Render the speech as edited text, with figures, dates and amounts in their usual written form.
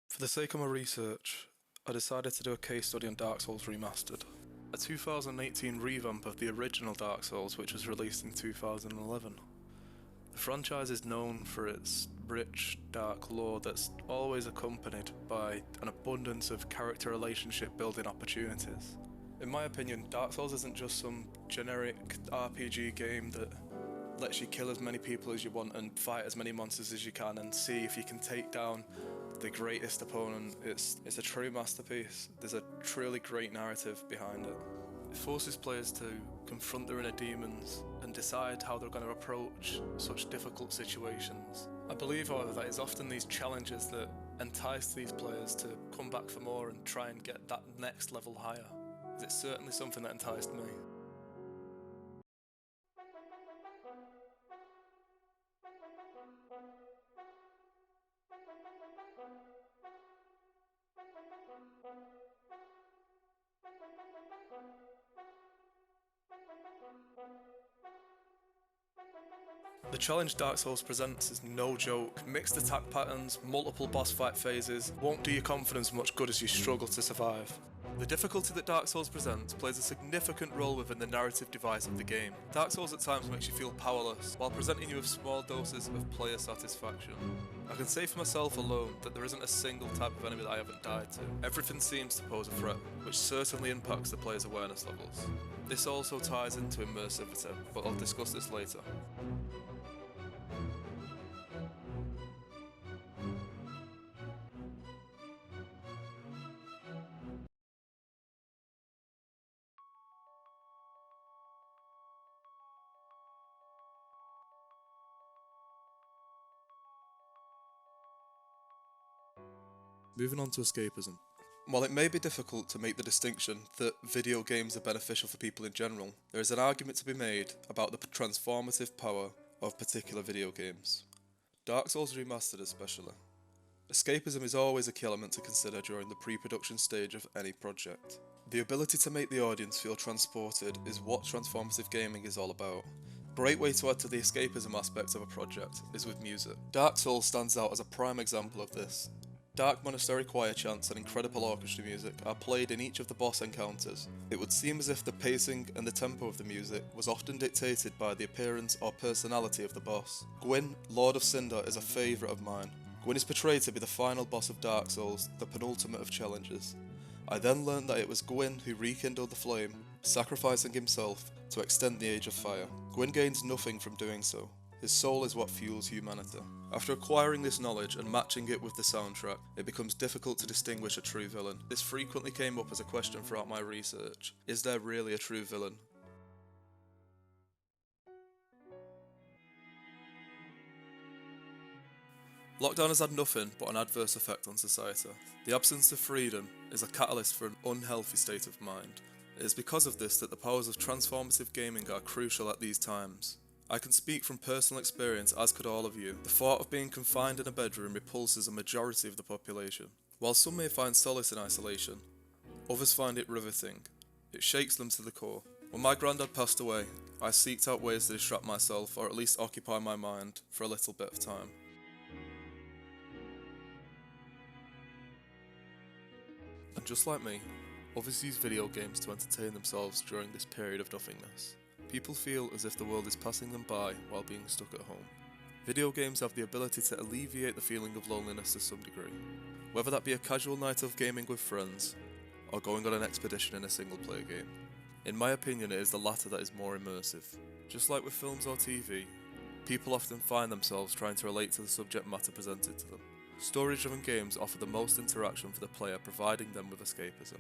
For the sake of my research, I decided to do a case study on Dark Souls Remastered, a 2018 revamp of the original Dark Souls which was released in 2011. The franchise is known for its rich, dark lore that's always accompanied by an abundance of character relationship building opportunities. In my opinion, Dark Souls isn't just some generic RPG game that lets you kill as many people as you want and fight as many monsters as you can and see if you can take down the greatest opponent. It's a true masterpiece. There's a truly great narrative behind it. It forces players to confront their inner demons and decide how they're going to approach such difficult situations. I believe, however, that it's often these challenges that entice these players to come back for more and try and get that next level higher. It's certainly something that enticed me. The challenge Dark Souls presents is no joke. Mixed attack patterns, multiple boss fight phases won't do your confidence much good as you struggle to survive. The difficulty that Dark Souls presents plays a significant role within the narrative device of the game. Dark Souls at times makes you feel powerless, while presenting you with small doses of player satisfaction. I can say for myself alone that there isn't a single type of enemy that I haven't died to. Everything seems to pose a threat, which certainly impacts the player's awareness levels. This also ties into immersivity, but I'll discuss this later. Moving on to escapism. While it may be difficult to make the distinction that video games are beneficial for people in general, there is an argument to be made about the transformative power of particular video games. Dark Souls Remastered especially. Escapism is always a key element to consider during the pre-production stage of any project. The ability to make the audience feel transported is what transformative gaming is all about. A great way to add to the escapism aspect of a project is with music. Dark Souls stands out as a prime example of this. Dark Monastery choir chants and incredible orchestra music are played in each of the boss encounters. It would seem as if the pacing and the tempo of the music was often dictated by the appearance or personality of the boss. Gwyn, Lord of Cinder, is a favourite of mine. Gwyn is portrayed to be the final boss of Dark Souls, the penultimate of challenges. I then learned that it was Gwyn who rekindled the flame, sacrificing himself to extend the Age of Fire. Gwyn gains nothing from doing so. His soul is what fuels humanity. After acquiring this knowledge and matching it with the soundtrack, it becomes difficult to distinguish a true villain. This frequently came up as a question throughout my research. Is there really a true villain? Lockdown has had nothing but an adverse effect on society. The absence of freedom is a catalyst for an unhealthy state of mind. It is because of this that the powers of transformative gaming are crucial at these times. I can speak from personal experience, as could all of you. The thought of being confined in a bedroom repulses a majority of the population. While some may find solace in isolation, others find it riveting. It shakes them to the core. When my granddad passed away, I sought out ways to distract myself, or at least occupy my mind, for a little bit of time. And just like me, others use video games to entertain themselves during this period of nothingness. People feel as if the world is passing them by while being stuck at home. Video games have the ability to alleviate the feeling of loneliness to some degree, whether that be a casual night of gaming with friends, or going on an expedition in a single-player game. In my opinion, it is the latter that is more immersive. Just like with films or TV, people often find themselves trying to relate to the subject matter presented to them. Story-driven games offer the most interaction for the player, providing them with escapism.